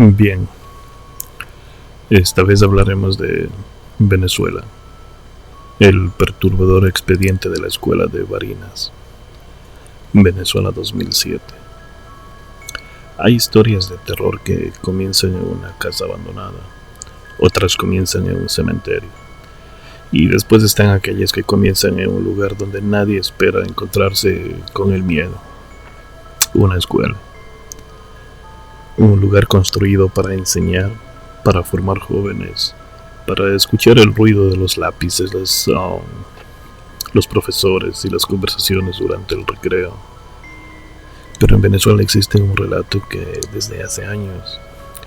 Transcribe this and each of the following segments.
Bien, esta vez hablaremos de Venezuela, el perturbador expediente de la escuela de Barinas, Venezuela 2007. Hay historias de terror que comienzan en una casa abandonada, otras comienzan en un cementerio, y después están aquellas que comienzan en un lugar donde nadie espera encontrarse con el miedo, una escuela. Un lugar construido para enseñar, para formar jóvenes, para escuchar el ruido de los lápices, los profesores y las conversaciones durante el recreo. Pero en Venezuela existe un relato que desde hace años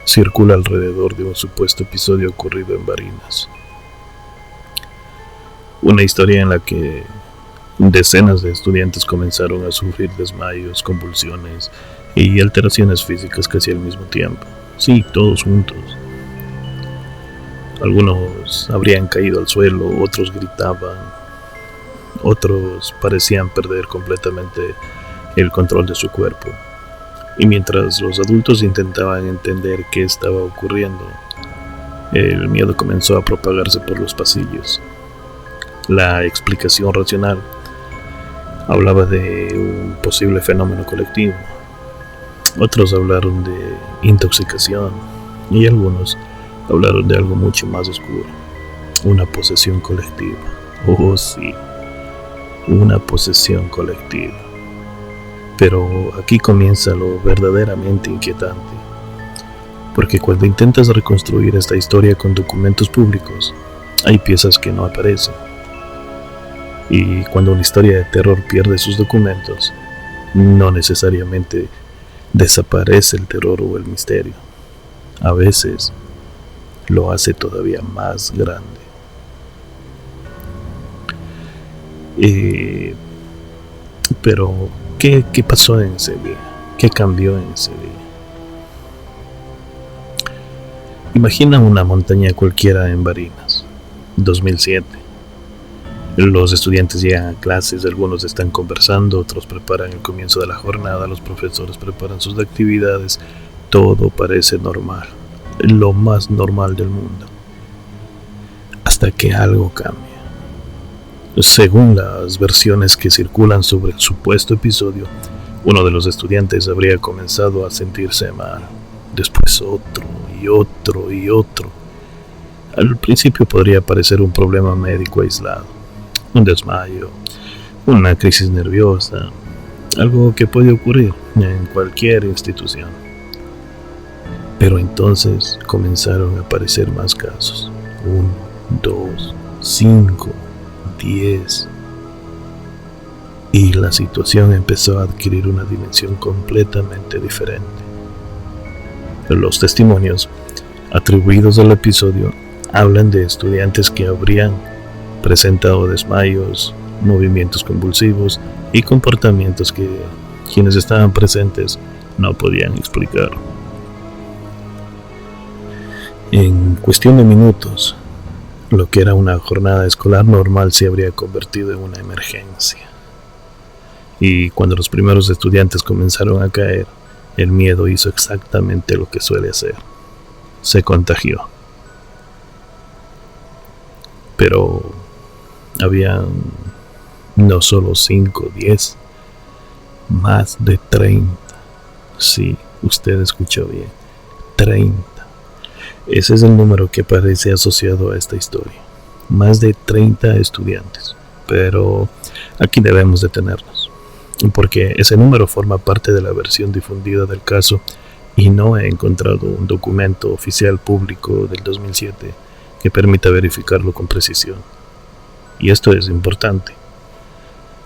circula alrededor de un supuesto episodio ocurrido en Barinas. Una historia en la que decenas de estudiantes comenzaron a sufrir desmayos, convulsiones y alteraciones físicas casi al mismo tiempo. Sí, todos juntos. Algunos habrían caído al suelo, otros gritaban, otros parecían perder completamente el control de su cuerpo. Y mientras los adultos intentaban entender qué estaba ocurriendo, el miedo comenzó a propagarse por los pasillos. La explicación racional hablaba de un posible fenómeno colectivo. Otros hablaron de intoxicación y algunos hablaron de algo mucho más oscuro, una posesión colectiva. Oh sí, una posesión colectiva. Pero aquí comienza lo verdaderamente inquietante, porque cuando intentas reconstruir esta historia con documentos públicos, hay piezas que no aparecen. Y cuando una historia de terror pierde sus documentos, no necesariamente desaparece el terror o el misterio. A veces lo hace todavía más grande. Pero, ¿qué pasó en ese día? ¿Qué cambió en ese día? Imagina una montaña cualquiera en Barinas, 2007. Los estudiantes llegan a clases, algunos están conversando, otros preparan el comienzo de la jornada, los profesores preparan sus actividades, todo parece normal, lo más normal del mundo, hasta que algo cambia. Según las versiones que circulan sobre el supuesto episodio, uno de los estudiantes habría comenzado a sentirse mal, después otro y otro y otro. Al principio podría parecer un problema médico aislado, un desmayo, una crisis nerviosa, algo que puede ocurrir en cualquier institución. Pero entonces comenzaron a aparecer más casos. 1, 2, 5, 10. Y la situación empezó a adquirir una dimensión completamente diferente. Los testimonios atribuidos al episodio hablan de estudiantes que habrían presentado desmayos, movimientos convulsivos y comportamientos que quienes estaban presentes no podían explicar. En cuestión de minutos, lo que era una jornada escolar normal se habría convertido en una emergencia. Y cuando los primeros estudiantes comenzaron a caer, el miedo hizo exactamente lo que suele hacer: se contagió. Pero habían no solo 5, 10, más de 30. Sí, usted escuchó bien, 30. Ese es el número que aparece asociado a esta historia. Más de 30 estudiantes. Pero aquí debemos detenernos, porque ese número forma parte de la versión difundida del caso y no he encontrado un documento oficial público del 2007 que permita verificarlo con precisión. Y esto es importante,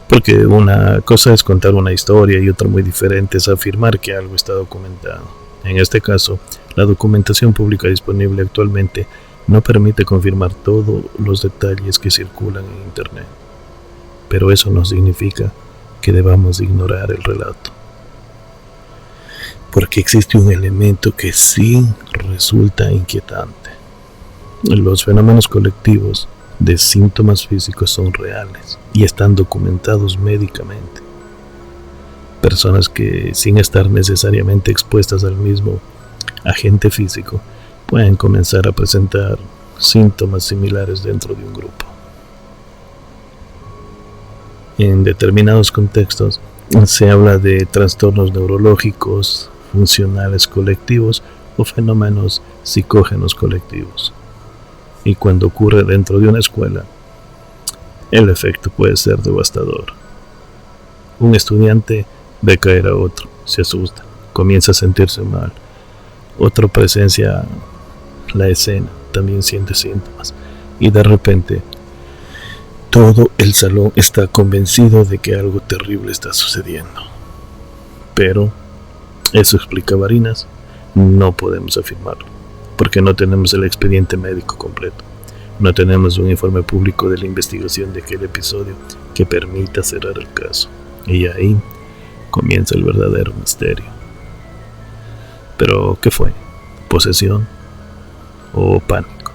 porque una cosa es contar una historia y otra muy diferente es afirmar que algo está documentado. En este caso, la documentación pública disponible actualmente no permite confirmar todos los detalles que circulan en Internet, pero eso no significa que debamos ignorar el relato, porque existe un elemento que sí resulta inquietante. Los fenómenos colectivos de síntomas físicos son reales y están documentados médicamente. Personas que, sin estar necesariamente expuestas al mismo, agente físico, pueden comenzar a presentar síntomas similares dentro de un grupo. En determinados contextos se habla de trastornos neurológicos, funcionales colectivos o fenómenos psicógenos colectivos. Y cuando ocurre dentro de una escuela, el efecto puede ser devastador. Un estudiante ve caer a otro, se asusta, comienza a sentirse mal. Otro presencia la escena, también siente síntomas. Y de repente, todo el salón está convencido de que algo terrible está sucediendo. Pero, eso explica Varinas, no podemos afirmarlo, porque no tenemos el expediente médico completo. No tenemos un informe público de la investigación de aquel episodio que permita cerrar el caso. Y ahí comienza el verdadero misterio. Pero, ¿qué fue? ¿Posesión o pánico?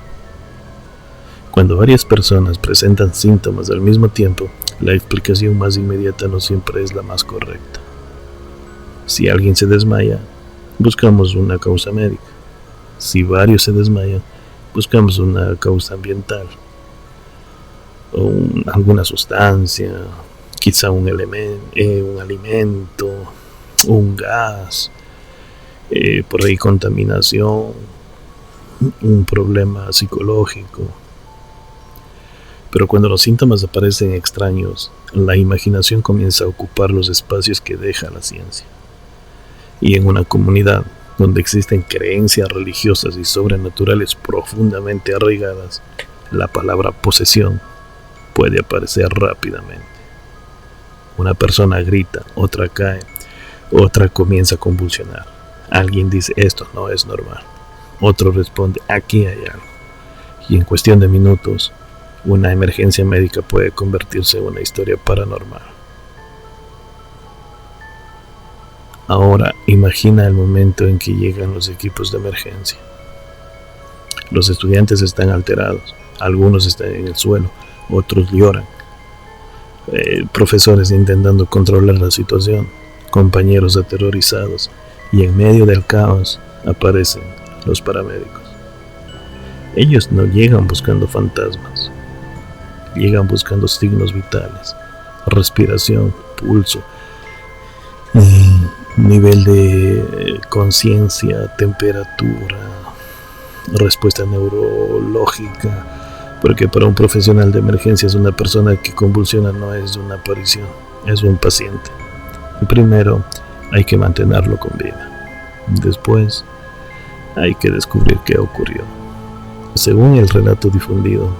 Cuando varias personas presentan síntomas al mismo tiempo, la explicación más inmediata no siempre es la más correcta. Si alguien se desmaya, buscamos una causa médica. Si varios se desmayan, buscamos una causa ambiental, o alguna sustancia, quizá un alimento, un gas, por ahí contaminación, un problema psicológico. Pero cuando los síntomas aparecen extraños, la imaginación comienza a ocupar los espacios que deja la ciencia. Y en una comunidad donde existen creencias religiosas y sobrenaturales profundamente arraigadas, la palabra posesión puede aparecer rápidamente. Una persona grita, otra cae, otra comienza a convulsionar. Alguien dice, esto no es normal. Otro responde, aquí hay algo. Y en cuestión de minutos, una emergencia médica puede convertirse en una historia paranormal. Ahora imagina el momento en que llegan los equipos de emergencia. Los estudiantes están alterados, algunos están en el suelo, otros lloran. Profesores intentando controlar la situación, compañeros aterrorizados, y en medio del caos aparecen los paramédicos. Ellos no llegan buscando fantasmas, llegan buscando signos vitales, respiración, pulso, nivel de conciencia, temperatura, respuesta neurológica, porque para un profesional de emergencias una persona que convulsiona no es una aparición, es un paciente. Y primero hay que mantenerlo con vida, después hay que descubrir qué ocurrió. Según el relato difundido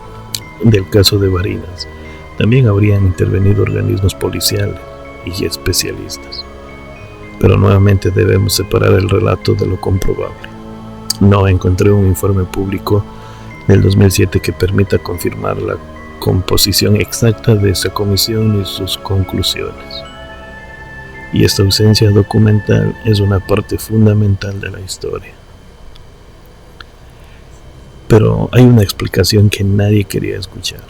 del caso de Varinas, también habrían intervenido organismos policiales y especialistas. Pero nuevamente debemos separar el relato de lo comprobable. No encontré un informe público del 2007 que permita confirmar la composición exacta de esa comisión y sus conclusiones. Y esta ausencia documental es una parte fundamental de la historia. Pero hay una explicación que nadie quería escuchar.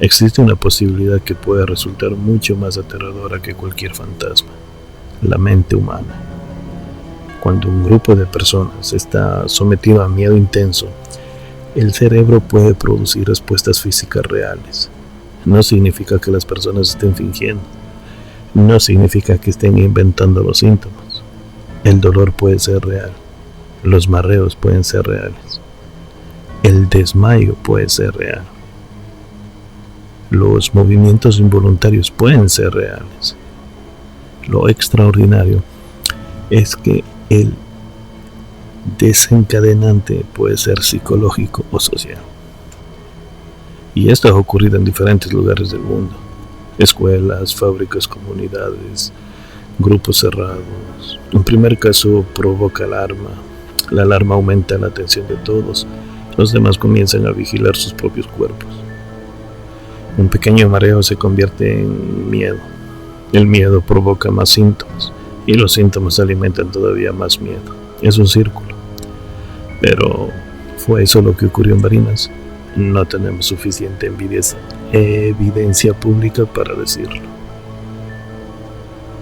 Existe una posibilidad que puede resultar mucho más aterradora que cualquier fantasma: la mente humana. Cuando un grupo de personas está sometido a miedo intenso, el cerebro puede producir respuestas físicas reales. No significa que las personas estén fingiendo, no significa que estén inventando los síntomas. El dolor puede ser real, los mareos pueden ser reales, el desmayo puede ser real, los movimientos involuntarios pueden ser reales. Lo extraordinario es que el desencadenante puede ser psicológico o social. Y esto ha ocurrido en diferentes lugares del mundo: escuelas, fábricas, comunidades, grupos cerrados. Un primer caso provoca alarma, la alarma aumenta la atención de todos, los demás comienzan a vigilar sus propios cuerpos. Un pequeño mareo se convierte en miedo. El miedo provoca más síntomas y los síntomas alimentan todavía más miedo. Es un círculo. Pero ¿fue eso lo que ocurrió en Varinas? No tenemos suficiente evidencia pública para decirlo.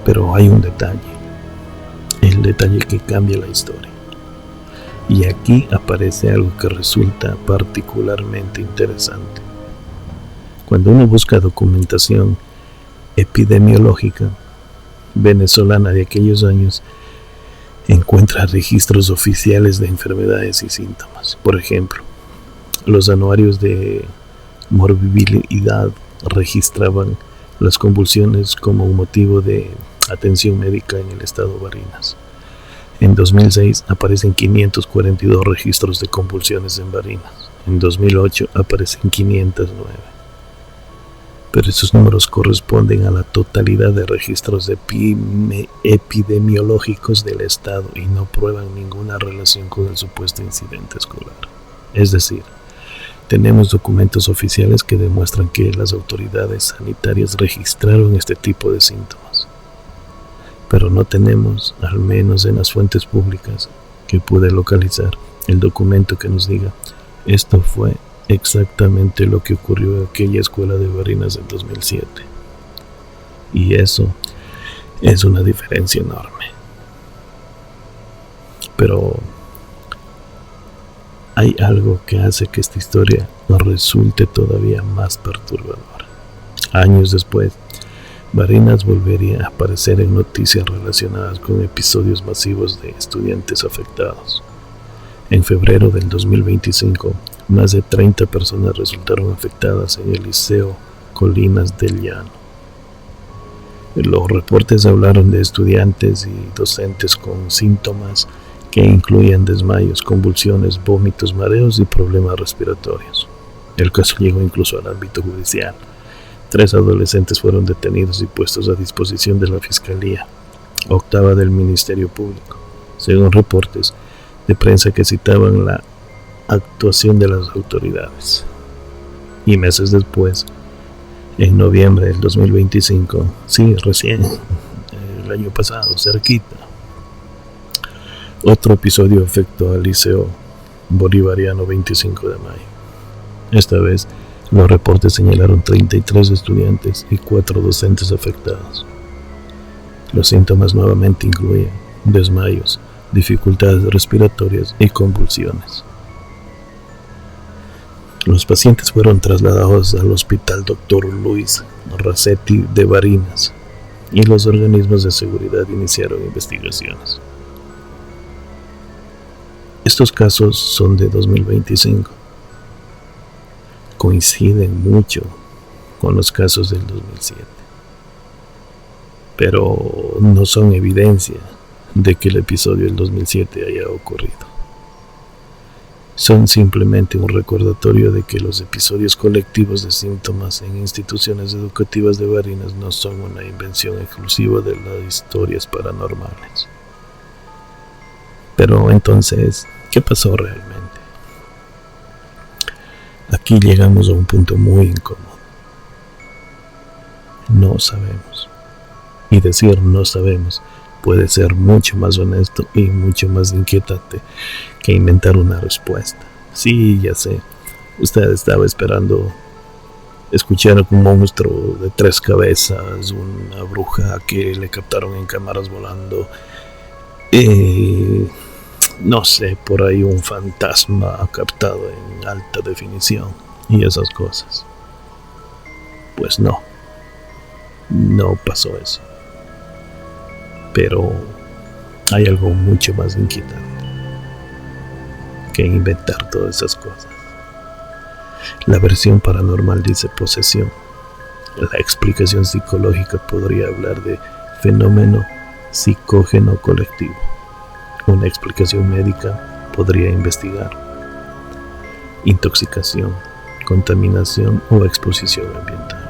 Pero hay un detalle, el detalle que cambia la historia. Y aquí aparece algo que resulta particularmente interesante. Cuando uno busca documentación epidemiológica venezolana de aquellos años, encuentra registros oficiales de enfermedades y síntomas. Por ejemplo, los anuarios de morbilidad registraban las convulsiones como un motivo de atención médica en el estado Barinas. En 2006 aparecen 542 registros de convulsiones en Barinas. En 2008 aparecen 509. Pero esos números corresponden a la totalidad de registros epidemiológicos del estado y no prueban ninguna relación con el supuesto incidente escolar. Es decir, tenemos documentos oficiales que demuestran que las autoridades sanitarias registraron este tipo de síntomas, pero no tenemos, al menos en las fuentes públicas que pude localizar, el documento que nos diga esto fue exactamente lo que ocurrió en aquella escuela de Barinas en 2007. Y eso es una diferencia enorme. Pero hay algo que hace que esta historia nos resulte todavía más perturbadora. Años después, Barinas volvería a aparecer en noticias relacionadas con episodios masivos de estudiantes afectados. En febrero del 2025, más de 30 personas resultaron afectadas en el Liceo Colinas del Llano. Los reportes hablaron de estudiantes y docentes con síntomas que incluían desmayos, convulsiones, vómitos, mareos y problemas respiratorios. El caso llegó incluso al ámbito judicial. 3 adolescentes fueron detenidos y puestos a disposición de la Fiscalía Octava del Ministerio Público, según reportes de prensa que citaban la actuación de las autoridades. Y meses después, en noviembre del 2025, sí, recién, el año pasado, cerquita, otro episodio afectó al Liceo Bolivariano 25 de mayo. Esta vez, los reportes señalaron 33 estudiantes y 4 docentes afectados. Los síntomas nuevamente incluían desmayos, dificultades respiratorias y convulsiones. Los pacientes fueron trasladados al Hospital Dr. Luis Racetti de Barinas y los organismos de seguridad iniciaron investigaciones. Estos casos son de 2025. Coinciden mucho con los casos del 2007, pero no son evidencia de que el episodio del 2007 haya ocurrido. Son simplemente un recordatorio de que los episodios colectivos de síntomas en instituciones educativas de Barinas no son una invención exclusiva de las historias paranormales. Pero entonces, ¿qué pasó realmente? Aquí llegamos a un punto muy incómodo. No sabemos. Y decir no sabemos puede ser mucho más honesto y mucho más inquietante que inventar una respuesta. Sí, ya sé. Usted estaba esperando escuchar un monstruo de 3 cabezas, una bruja que le captaron en cámaras volando, no sé, por ahí un fantasma captado en alta definición y esas cosas. Pues no pasó eso. Pero hay algo mucho más inquietante que inventar todas esas cosas. La versión paranormal dice posesión. La explicación psicológica podría hablar de fenómeno psicógeno colectivo. Una explicación médica podría investigar intoxicación, contaminación o exposición ambiental.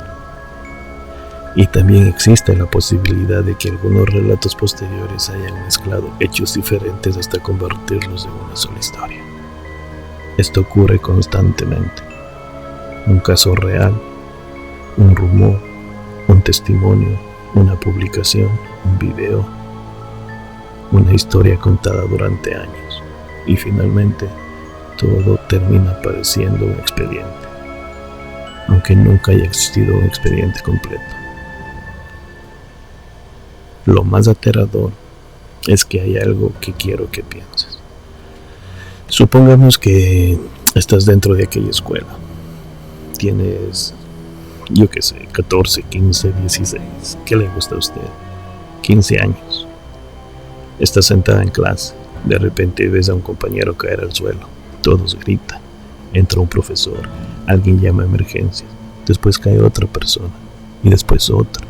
Y también existe la posibilidad de que algunos relatos posteriores hayan mezclado hechos diferentes hasta convertirlos en una sola historia. Esto ocurre constantemente. Un caso real, un rumor, un testimonio, una publicación, un video, una historia contada durante años. Y finalmente, todo termina pareciendo un expediente, aunque nunca haya existido un expediente completo. Lo más aterrador es que hay algo que quiero que pienses. Supongamos que estás dentro de aquella escuela. Tienes, yo qué sé, 14, 15, 16. ¿Qué le gusta a usted? 15 años. Estás sentada en clase. De repente ves a un compañero caer al suelo. Todos gritan. Entra un profesor. Alguien llama a emergencias. Después cae otra persona. Y después otra.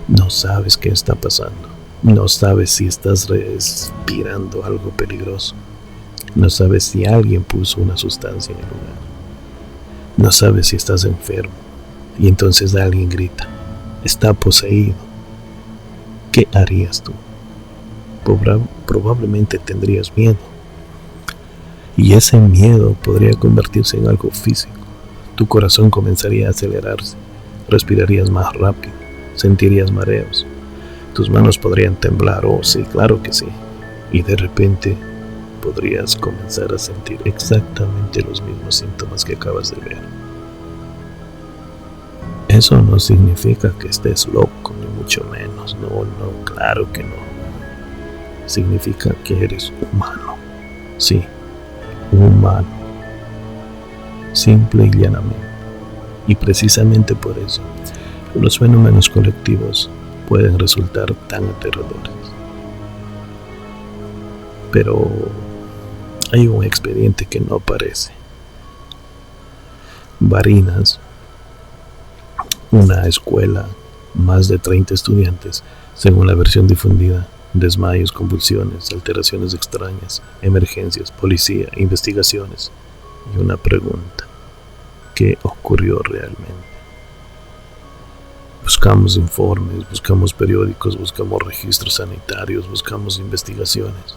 No sabes qué está pasando. No sabes si estás respirando algo peligroso. No sabes si alguien puso una sustancia en el lugar. No sabes si estás enfermo. Y entonces alguien grita: está poseído. ¿Qué harías tú? Probablemente tendrías miedo. Y ese miedo podría convertirse en algo físico. Tu corazón comenzaría a acelerarse. Respirarías más rápido. Sentirías mareos. Tus manos podrían temblar. Oh, sí, claro que sí. Y de repente podrías comenzar a sentir exactamente los mismos síntomas que acabas de ver. Eso no significa que estés loco, ni mucho menos. No, claro que no. Significa que eres humano. Sí, humano. Simple y llanamente. Y precisamente por eso, los fenómenos colectivos pueden resultar tan aterradores. Pero hay un expediente que no aparece. Barinas, una escuela, más de 30 estudiantes, según la versión difundida: desmayos, convulsiones, alteraciones extrañas, emergencias, policía, investigaciones. Y una pregunta: ¿qué ocurrió realmente? Buscamos informes, buscamos periódicos, buscamos registros sanitarios, buscamos investigaciones.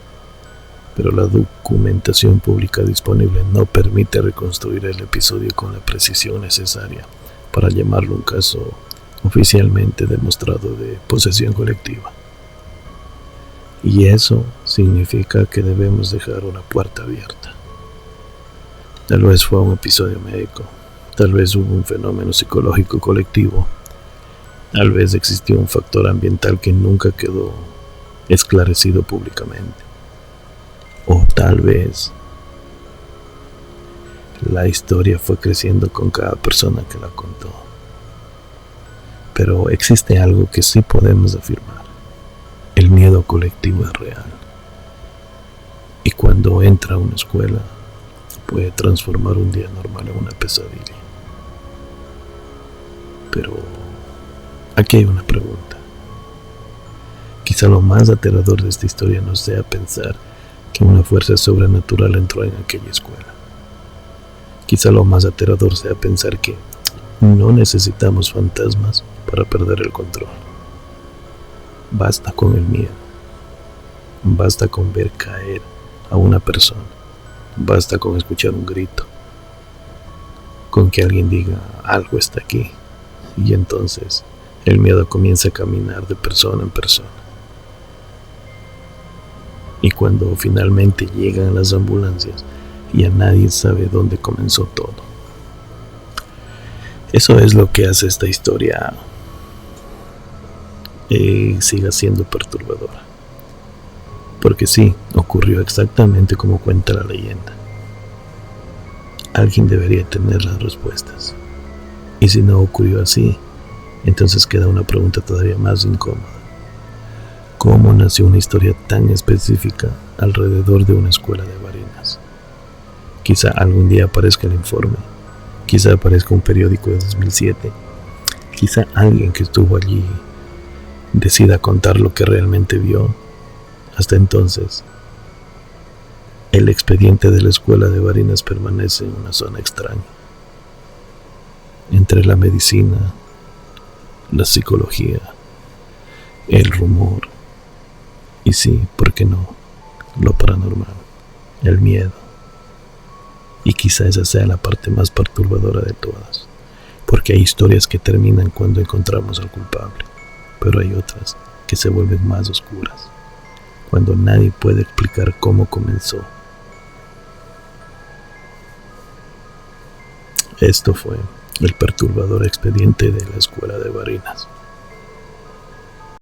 Pero la documentación pública disponible no permite reconstruir el episodio con la precisión necesaria para llamarlo un caso oficialmente demostrado de posesión colectiva. Y eso significa que debemos dejar una puerta abierta. Tal vez fue un episodio médico, tal vez hubo un fenómeno psicológico colectivo, tal vez existió un factor ambiental que nunca quedó esclarecido públicamente. O tal vez la historia fue creciendo con cada persona que la contó. Pero existe algo que sí podemos afirmar: el miedo colectivo es real. Y cuando entra a una escuela, puede transformar un día normal en una pesadilla. Pero aquí hay una pregunta. Quizá lo más aterrador de esta historia no sea pensar que una fuerza sobrenatural entró en aquella escuela. Quizá lo más aterrador sea pensar que no necesitamos fantasmas para perder el control. Basta con el miedo. Basta con ver caer a una persona. Basta con escuchar un grito. Con que alguien diga: algo está aquí. Y entonces el miedo comienza a caminar de persona en persona. Y cuando finalmente llegan las ambulancias, ya nadie sabe dónde comenzó todo. Eso es lo que hace esta historia siga siendo perturbadora. Porque sí, ocurrió exactamente como cuenta la leyenda. Alguien debería tener las respuestas. Y si no ocurrió así, entonces queda una pregunta todavía más incómoda. ¿Cómo nació una historia tan específica alrededor de una escuela de Barinas? Quizá algún día aparezca el informe. Quizá aparezca un periódico de 2007. Quizá alguien que estuvo allí decida contar lo que realmente vio. Hasta entonces, el expediente de la escuela de Barinas permanece en una zona extraña, entre la medicina, la psicología, el rumor y sí, ¿por qué no?, lo paranormal, el miedo. Y quizá esa sea la parte más perturbadora de todas, porque hay historias que terminan cuando encontramos al culpable, pero hay otras que se vuelven más oscuras, cuando nadie puede explicar cómo comenzó. Esto fue el perturbador expediente de la escuela de Barinas.